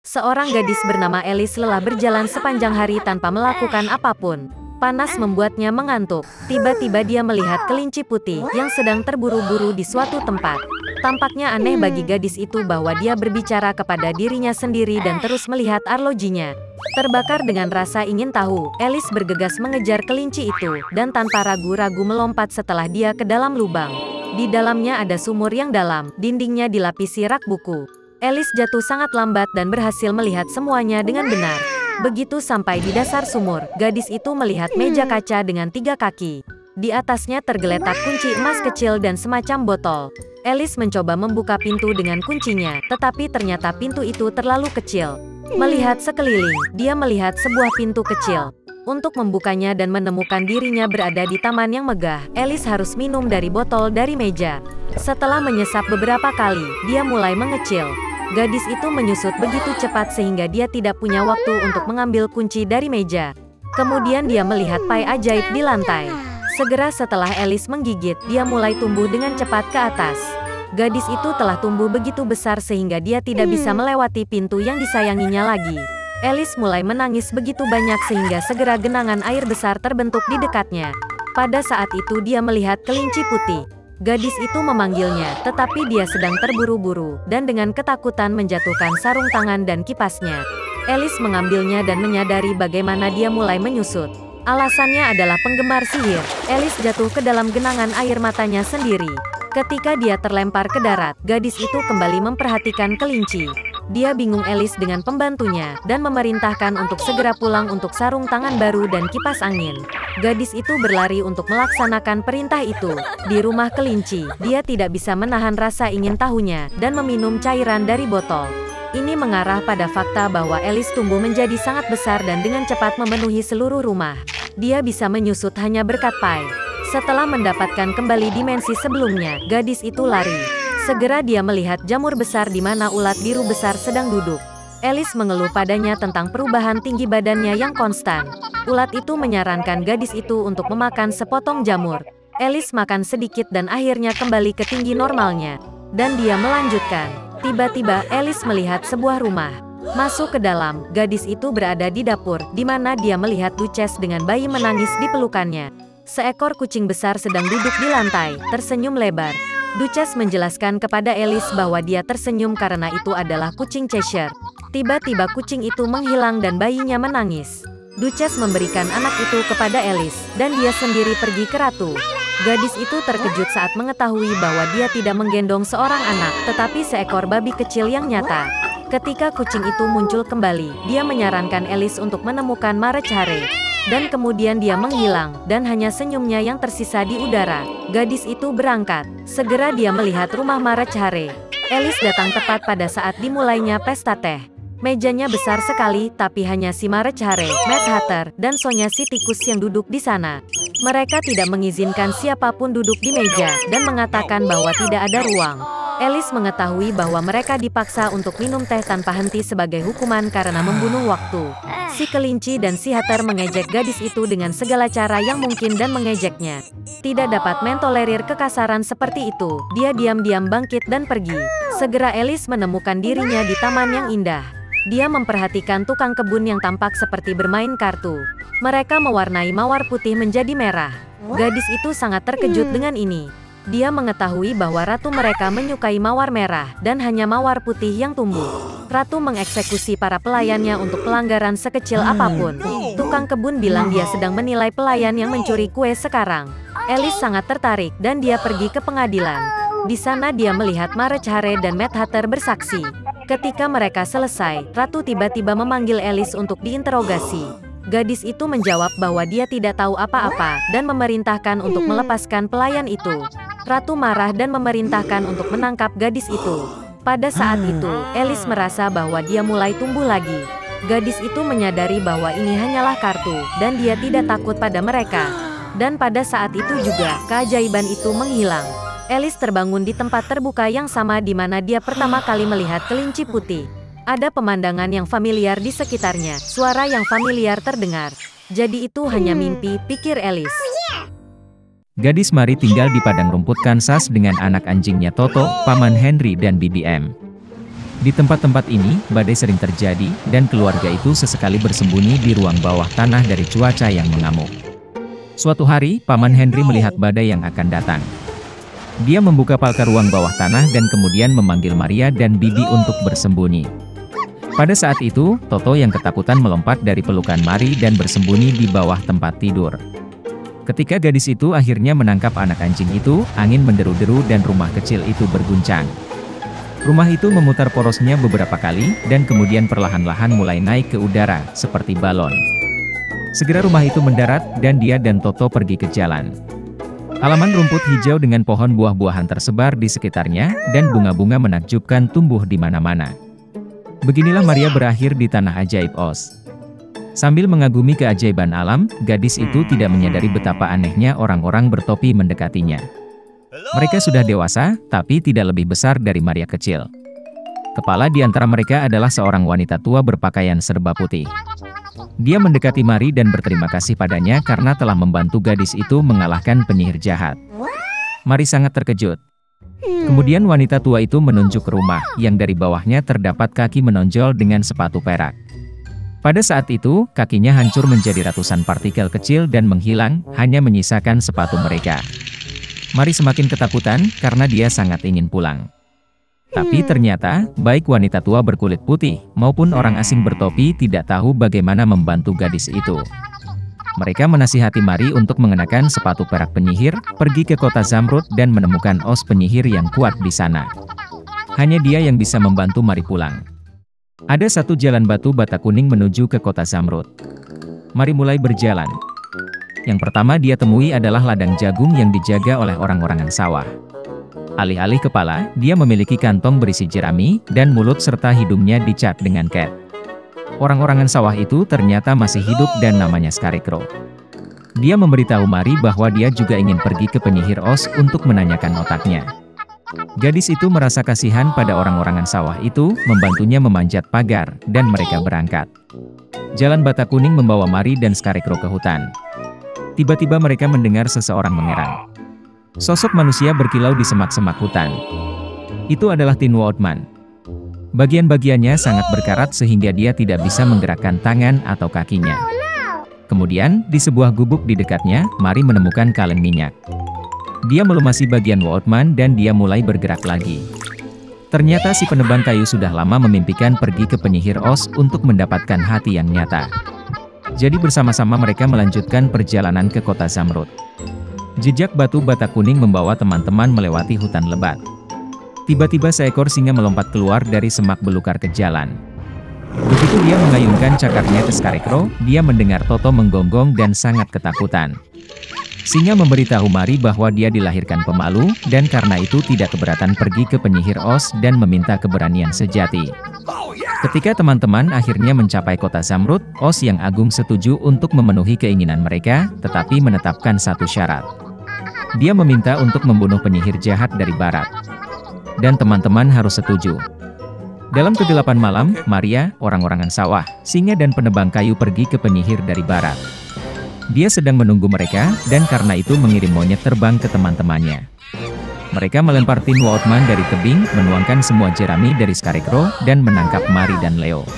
Seorang gadis bernama Alice lelah berjalan sepanjang hari tanpa melakukan apapun. Panas membuatnya mengantuk. Tiba-tiba dia melihat kelinci putih yang sedang terburu-buru di suatu tempat. Tampaknya aneh bagi gadis itu bahwa dia berbicara kepada dirinya sendiri dan terus melihat arlojinya. Terbakar dengan rasa ingin tahu, Alice bergegas mengejar kelinci itu, dan tanpa ragu-ragu melompat setelah dia ke dalam lubang. Di dalamnya ada sumur yang dalam, dindingnya dilapisi rak buku. Alice jatuh sangat lambat dan berhasil melihat semuanya dengan benar. Begitu sampai di dasar sumur, gadis itu melihat meja kaca dengan 3 kaki. Di atasnya tergeletak kunci emas kecil dan semacam botol. Alice mencoba membuka pintu dengan kuncinya, tetapi ternyata pintu itu terlalu kecil. Melihat sekeliling, dia melihat sebuah pintu kecil. Untuk membukanya dan menemukan dirinya berada di taman yang megah, Alice harus minum dari botol dari meja. Setelah menyesap beberapa kali, dia mulai mengecil. Gadis itu menyusut begitu cepat sehingga dia tidak punya waktu untuk mengambil kunci dari meja. Kemudian dia melihat pai ajaib di lantai. Segera setelah Alice menggigit, dia mulai tumbuh dengan cepat ke atas. Gadis itu telah tumbuh begitu besar sehingga dia tidak bisa melewati pintu yang disayanginya lagi. Alice mulai menangis begitu banyak sehingga segera genangan air besar terbentuk di dekatnya. Pada saat itu dia melihat kelinci putih. Gadis itu memanggilnya, tetapi dia sedang terburu-buru, dan dengan ketakutan menjatuhkan sarung tangan dan kipasnya. Alice mengambilnya dan menyadari bagaimana dia mulai menyusut. Alasannya adalah penggemar sihir. Alice jatuh ke dalam genangan air matanya sendiri. Ketika dia terlempar ke darat, gadis itu kembali memperhatikan kelinci. Dia bingung Alice dengan pembantunya, dan memerintahkan untuk segera pulang untuk sarung tangan baru dan kipas angin. Gadis itu berlari untuk melaksanakan perintah itu. Di rumah kelinci, dia tidak bisa menahan rasa ingin tahunya, dan meminum cairan dari botol. Ini mengarah pada fakta bahwa Alice tumbuh menjadi sangat besar dan dengan cepat memenuhi seluruh rumah. Dia bisa menyusut hanya berkat pai. Setelah mendapatkan kembali dimensi sebelumnya, gadis itu lari. Segera dia melihat jamur besar di mana ulat biru besar sedang duduk. Alice mengeluh padanya tentang perubahan tinggi badannya yang konstan. Ulat itu menyarankan gadis itu untuk memakan sepotong jamur. Alice makan sedikit dan akhirnya kembali ke tinggi normalnya. Dan dia melanjutkan. Tiba-tiba Alice melihat sebuah rumah. Masuk ke dalam, gadis itu berada di dapur, di mana dia melihat Duchess dengan bayi menangis di pelukannya. Seekor kucing besar sedang duduk di lantai, tersenyum lebar. Duchess menjelaskan kepada Alice bahwa dia tersenyum karena itu adalah kucing Cheshire. Tiba-tiba kucing itu menghilang dan bayinya menangis. Duchess memberikan anak itu kepada Alice, dan dia sendiri pergi ke ratu. Gadis itu terkejut saat mengetahui bahwa dia tidak menggendong seorang anak, tetapi seekor babi kecil yang nyata. Ketika kucing itu muncul kembali, dia menyarankan Alice untuk menemukan Marechare. Dan kemudian dia menghilang, dan hanya senyumnya yang tersisa di udara. Gadis itu berangkat. Segera dia melihat rumah Marechare. Alice datang tepat pada saat dimulainya pesta teh. Mejanya besar sekali, tapi hanya si Marechare, Mad Hatter, dan Sonya si tikus yang duduk di sana. Mereka tidak mengizinkan siapapun duduk di meja, dan mengatakan bahwa tidak ada ruang. Alice mengetahui bahwa mereka dipaksa untuk minum teh tanpa henti sebagai hukuman karena membunuh waktu. Si kelinci dan si Hatter mengejek gadis itu dengan segala cara yang mungkin dan mengejeknya. Tidak dapat mentolerir kekasaran seperti itu, dia diam-diam bangkit dan pergi. Segera Alice menemukan dirinya di taman yang indah. Dia memperhatikan tukang kebun yang tampak seperti bermain kartu. Mereka mewarnai mawar putih menjadi merah. Gadis itu sangat terkejut dengan ini. Dia mengetahui bahwa ratu mereka menyukai mawar merah, dan hanya mawar putih yang tumbuh. Ratu mengeksekusi para pelayannya untuk pelanggaran sekecil apapun. Tukang kebun bilang dia sedang menilai pelayan yang mencuri kue sekarang. Alice sangat tertarik, dan dia pergi ke pengadilan. Di sana dia melihat Marechare dan Mad Hatter bersaksi. Ketika mereka selesai, ratu tiba-tiba memanggil Alice untuk diinterogasi. Gadis itu menjawab bahwa dia tidak tahu apa-apa, dan memerintahkan untuk melepaskan pelayan itu. Ratu marah dan memerintahkan untuk menangkap gadis itu. Pada saat itu, Alice merasa bahwa dia mulai tumbuh lagi. Gadis itu menyadari bahwa ini hanyalah kartu, dan dia tidak takut pada mereka. Dan pada saat itu juga, keajaiban itu menghilang. Alice terbangun di tempat terbuka yang sama di mana dia pertama kali melihat kelinci putih. Ada pemandangan yang familiar di sekitarnya, suara yang familiar terdengar. Jadi itu hanya mimpi, pikir Alice. Gadis Mary tinggal di padang rumput Kansas dengan anak anjingnya Toto, Paman Henry dan BBM. Di tempat-tempat ini, badai sering terjadi, dan keluarga itu sesekali bersembunyi di ruang bawah tanah dari cuaca yang mengamuk. Suatu hari, Paman Henry melihat badai yang akan datang. Dia membuka palka ruang bawah tanah dan kemudian memanggil Maria dan Bibi untuk bersembunyi. Pada saat itu, Toto yang ketakutan melompat dari pelukan Mari dan bersembunyi di bawah tempat tidur. Ketika gadis itu akhirnya menangkap anak anjing itu, angin menderu-deru dan rumah kecil itu berguncang. Rumah itu memutar porosnya beberapa kali, dan kemudian perlahan-lahan mulai naik ke udara, seperti balon. Segera rumah itu mendarat, dan dia dan Toto pergi ke jalan. Halaman rumput hijau dengan pohon buah-buahan tersebar di sekitarnya, dan bunga-bunga menakjubkan tumbuh di mana-mana. Beginilah Maria berakhir di tanah ajaib Oz. Sambil mengagumi keajaiban alam, gadis itu tidak menyadari betapa anehnya orang-orang bertopi mendekatinya. Mereka sudah dewasa, tapi tidak lebih besar dari Maria kecil. Kepala di antara mereka adalah seorang wanita tua berpakaian serba putih. Dia mendekati Mari dan berterima kasih padanya karena telah membantu gadis itu mengalahkan penyihir jahat. Mari sangat terkejut. Kemudian wanita tua itu menunjuk ke rumah, yang dari bawahnya terdapat kaki menonjol dengan sepatu perak. Pada saat itu, kakinya hancur menjadi ratusan partikel kecil dan menghilang, hanya menyisakan sepatu mereka. Mari semakin ketakutan, karena dia sangat ingin pulang. Tapi ternyata, baik wanita tua berkulit putih, maupun orang asing bertopi tidak tahu bagaimana membantu gadis itu. Mereka menasihati Mari untuk mengenakan sepatu perak penyihir, pergi ke kota Zamrud dan menemukan Oz penyihir yang kuat di sana. Hanya dia yang bisa membantu Mari pulang. Ada satu jalan batu bata kuning menuju ke kota Zamrud. Mari mulai berjalan. Yang pertama dia temui adalah ladang jagung yang dijaga oleh orang-orangan sawah. Alih-alih kepala, dia memiliki kantong berisi jerami, dan mulut serta hidungnya dicat dengan cat. Orang-orangan sawah itu ternyata masih hidup dan namanya Scarecrow. Dia memberitahu Mari bahwa dia juga ingin pergi ke penyihir Oz untuk menanyakan otaknya. Gadis itu merasa kasihan pada orang-orangan sawah itu, membantunya memanjat pagar, dan mereka berangkat. Jalan bata kuning membawa Mari dan Scarecrow ke hutan. Tiba-tiba mereka mendengar seseorang mengerang. Sosok manusia berkilau di semak-semak hutan. Itu adalah Tin Woodman. Bagian-bagiannya sangat berkarat sehingga dia tidak bisa menggerakkan tangan atau kakinya. Kemudian, di sebuah gubuk di dekatnya, Mari menemukan kaleng minyak. Dia melumasi bagian Woodman dan dia mulai bergerak lagi. Ternyata si penebang kayu sudah lama memimpikan pergi ke penyihir Oz untuk mendapatkan hati yang nyata. Jadi bersama-sama mereka melanjutkan perjalanan ke kota Zamrud. Jejak batu bata kuning membawa teman-teman melewati hutan lebat. Tiba-tiba seekor singa melompat keluar dari semak belukar ke jalan. Begitu dia mengayunkan cakarnya ke Scarecrow, dia mendengar Toto menggonggong dan sangat ketakutan. Singa memberitahu Mari bahwa dia dilahirkan pemalu, dan karena itu tidak keberatan pergi ke penyihir Oz dan meminta keberanian sejati. Ketika teman-teman akhirnya mencapai kota Zamrud, Oz yang agung setuju untuk memenuhi keinginan mereka, tetapi menetapkan satu syarat. Dia meminta untuk membunuh penyihir jahat dari barat. Dan teman-teman harus setuju. Dalam kegelapan malam, Maria, orang-orangan sawah, singa dan penebang kayu pergi ke penyihir dari barat. Dia sedang menunggu mereka, dan karena itu mengirim monyet terbang ke teman-temannya. Mereka melempar Tin Woodman dari tebing, menuangkan semua jerami dari Scarecrow, dan menangkap Mari dan Leo.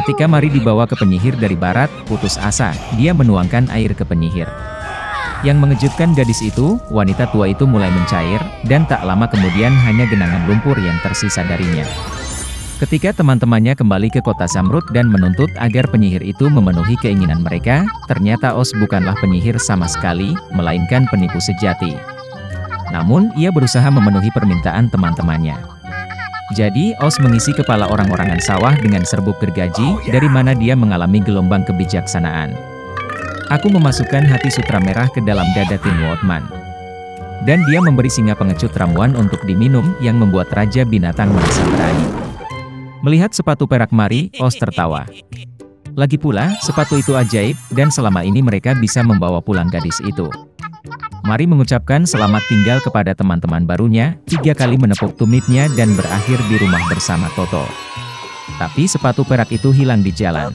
Ketika Mari dibawa ke penyihir dari barat, putus asa, dia menuangkan air ke penyihir. Yang mengejutkan gadis itu, wanita tua itu mulai mencair, dan tak lama kemudian hanya genangan lumpur yang tersisa darinya. Ketika teman-temannya kembali ke kota Zamrud dan menuntut agar penyihir itu memenuhi keinginan mereka, ternyata Oz bukanlah penyihir sama sekali, melainkan penipu sejati. Namun, ia berusaha memenuhi permintaan teman-temannya. Jadi, Oz mengisi kepala orang-orangan sawah dengan serbuk gergaji, dari mana dia mengalami gelombang kebijaksanaan. Aku memasukkan hati sutra merah ke dalam dada Tin Woodman. Dan dia memberi singa pengecut ramuan untuk diminum yang membuat Raja Binatang merasa berani. Melihat sepatu perak Mari, Oz tertawa. Lagi pula, sepatu itu ajaib, dan selama ini mereka bisa membawa pulang gadis itu. Mari mengucapkan selamat tinggal kepada teman-teman barunya, 3 kali menepuk tumitnya dan berakhir di rumah bersama Toto. Tapi sepatu perak itu hilang di jalan.